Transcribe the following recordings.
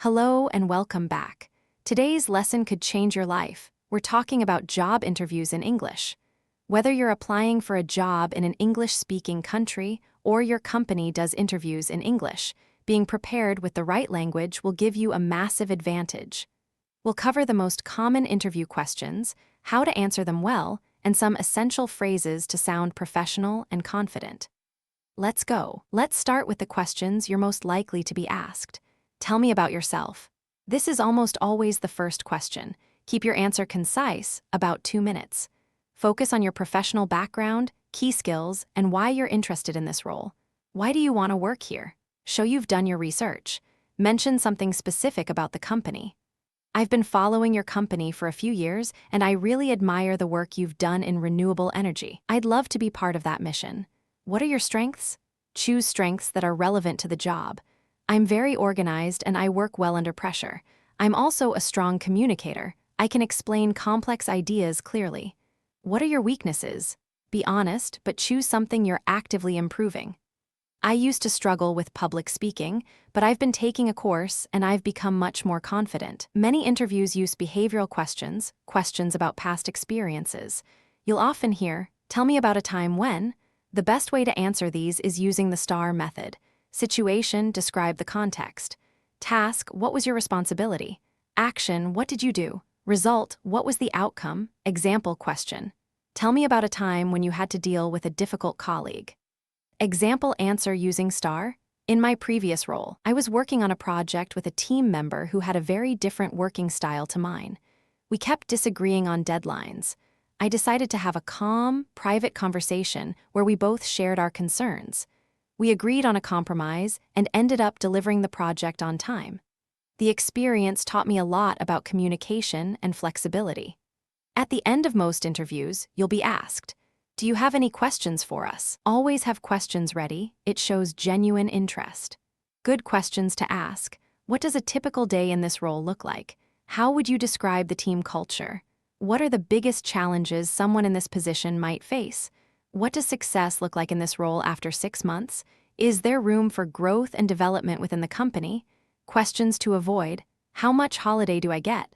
Hello and welcome back. Today's lesson could change your life. We're talking about job interviews in English. Whether you're applying for a job in an English-speaking country or your company does interviews in English, being prepared with the right language will give you a massive advantage. We'll cover the most common interview questions, how to answer them well, and some essential phrases to sound professional and confident. Let's go. Let's start with the questions you're most likely to be asked. Tell me about yourself. This is almost always the first question. Keep your answer concise, about 2 minutes. Focus on your professional background, key skills, and why you're interested in this role. Why do you want to work here? Show you've done your research. Mention something specific about the company. I've been following your company for a few years, and I really admire the work you've done in renewable energy. I'd love to be part of that mission. What are your strengths? Choose strengths that are relevant to the job. I'm very organized and I work well under pressure. I'm also a strong communicator. I can explain complex ideas clearly. What are your weaknesses? Be honest, but choose something you're actively improving. I used to struggle with public speaking, but I've been taking a course and I've become much more confident. Many interviews use behavioral questions, questions about past experiences. You'll often hear, "Tell me about a time when." The best way to answer these is using the STAR method. Situation, describe the context. Task, what was your responsibility? Action, what did you do? Result, what was the outcome? Example question. Tell me about a time when you had to deal with a difficult colleague. Example answer using STAR. In my previous role, I was working on a project with a team member who had a very different working style to mine. We kept disagreeing on deadlines. I decided to have a calm, private conversation where we both shared our concerns. We agreed on a compromise and ended up delivering the project on time. The experience taught me a lot about communication and flexibility. At the end of most interviews, you'll be asked, "Do you have any questions for us?" Always have questions ready. It shows genuine interest. Good questions to ask. What does a typical day in this role look like? How would you describe the team culture? What are the biggest challenges someone in this position might face? What does success look like in this role after 6 months? Is there room for growth and development within the company? Questions to avoid. How much holiday do I get?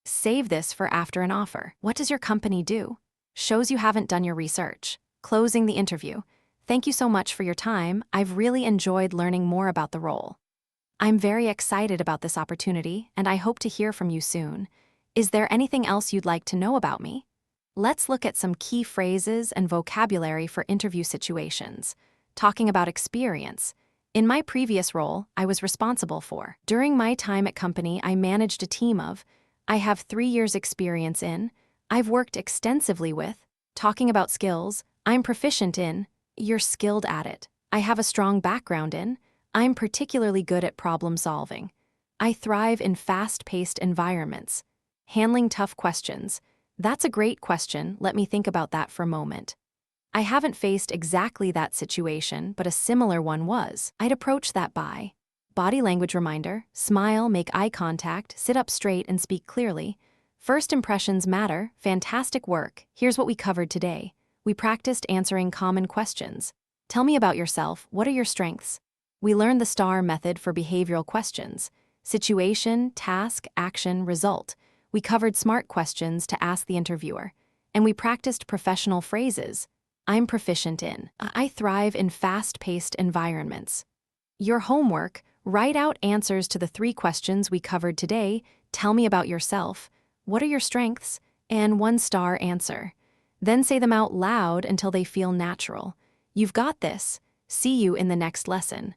Save this for after an offer. What does your company do? Shows you haven't done your research. Closing the interview. Thank you so much for your time. I've really enjoyed learning more about the role. I'm very excited about this opportunity, and I hope to hear from you soon. Is there anything else you'd like to know about me? Let's look at some key phrases and vocabulary for interview situations. Talking about experience. In my previous role, I was responsible for. During my time at company, I managed a team of. I have 3 years experience in. I've worked extensively with. Talking about skills, I'm proficient in. You're skilled at it. I have a strong background in. I'm particularly good at problem solving. I thrive in fast-paced environments. Handling tough questions. That's a great question. Let me think about that for a moment. I haven't faced exactly that situation, but a similar one was. I'd approach that by. Body language reminder, smile, make eye contact, sit up straight and speak clearly. First impressions matter, fantastic work. Here's what we covered today. We practiced answering common questions. Tell me about yourself, what are your strengths? We learned the STAR method for behavioral questions. Situation, task, action, result. We covered smart questions to ask the interviewer. And we practiced professional phrases. I'm proficient in. I thrive in fast-paced environments. Your homework, write out answers to the 3 questions we covered today. Tell me about yourself. What are your strengths? And 1-star answer. Then say them out loud until they feel natural. You've got this. See you in the next lesson.